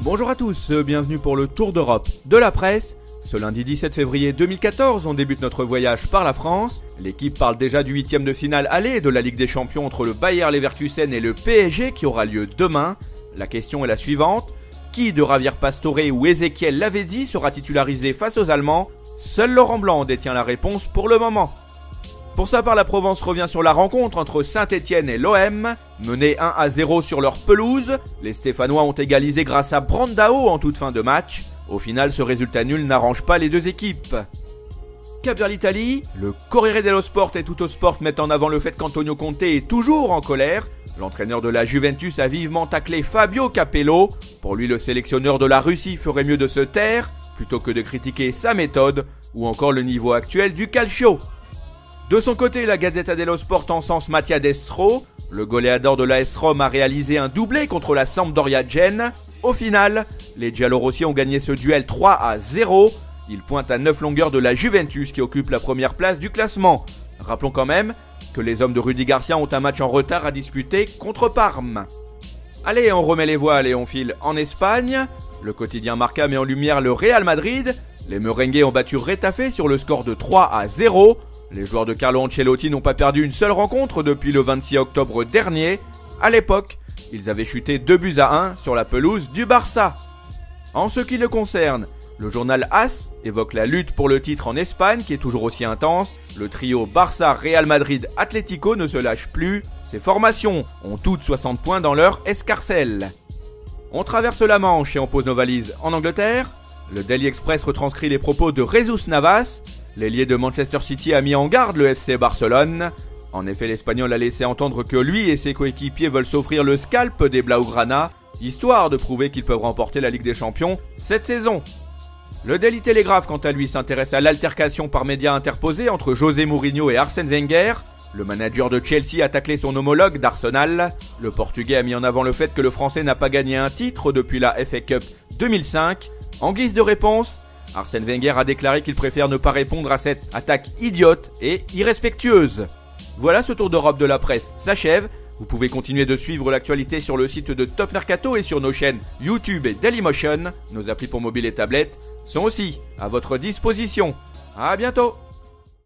Bonjour à tous, bienvenue pour le Tour d'Europe de la presse. Ce lundi 17 février 2014, on débute notre voyage par la France. L'équipe parle déjà du 8e de finale aller de la Ligue des Champions entre le Bayer Leverkusen et le PSG qui aura lieu demain. La question est la suivante. Qui de Javier Pastore ou Ezequiel Lavezzi sera titularisé face aux Allemands? Seul Laurent Blanc détient la réponse pour le moment. Pour sa part, la Provence revient sur la rencontre entre Saint-Etienne et l'OM. Menés 1-0 sur leur pelouse, les Stéphanois ont égalisé grâce à Brandao en toute fin de match. Au final, ce résultat nul n'arrange pas les deux équipes. Cap vers l'Italie, le Corriere dello Sport et Tuttosport mettent en avant le fait qu'Antonio Conte est toujours en colère. L'entraîneur de la Juventus a vivement taclé Fabio Capello. Pour lui, le sélectionneur de la Russie ferait mieux de se taire, plutôt que de critiquer sa méthode, ou encore le niveau actuel du calcio. De son côté, la Gazzetta dello Sport encense Mattia Destro. Le goleador de l'AS Rome a réalisé un doublé contre la Sampdoria Gênes. Au final, les Giallorossi ont gagné ce duel 3-0. Ils pointent à 9 longueurs de la Juventus qui occupe la première place du classement. Rappelons quand même que les hommes de Rudy Garcia ont un match en retard à disputer contre Parme. Allez, on remet les voiles et on file en Espagne. Le quotidien Marca met en lumière le Real Madrid. Les merengues ont battu Retafe sur le score de 3-0. Les joueurs de Carlo Ancelotti n'ont pas perdu une seule rencontre depuis le 26 octobre dernier. À l'époque, ils avaient chuté 2-1 sur la pelouse du Barça. En ce qui le concerne, le journal AS évoque la lutte pour le titre en Espagne qui est toujours aussi intense. Le trio Barça-Real Madrid-Atlético ne se lâche plus. Ces formations ont toutes 60 points dans leur escarcelle. On traverse la Manche et on pose nos valises en Angleterre. Le Daily Express retranscrit les propos de Jesus Navas. L'ailier de Manchester City a mis en garde le FC Barcelone. En effet, l'Espagnol a laissé entendre que lui et ses coéquipiers veulent s'offrir le scalp des Blaugrana, histoire de prouver qu'ils peuvent remporter la Ligue des Champions cette saison. Le Daily Telegraph, quant à lui, s'intéresse à l'altercation par médias interposés entre José Mourinho et Arsène Wenger. Le manager de Chelsea a taclé son homologue d'Arsenal. Le Portugais a mis en avant le fait que le Français n'a pas gagné un titre depuis la FA Cup 2005. En guise de réponse, Arsène Wenger a déclaré qu'il préfère ne pas répondre à cette attaque idiote et irrespectueuse. Voilà, ce tour d'Europe de la presse s'achève. Vous pouvez continuer de suivre l'actualité sur le site de Top Mercato et sur nos chaînes YouTube et Dailymotion. Nos applis pour mobile et tablette sont aussi à votre disposition. À bientôt.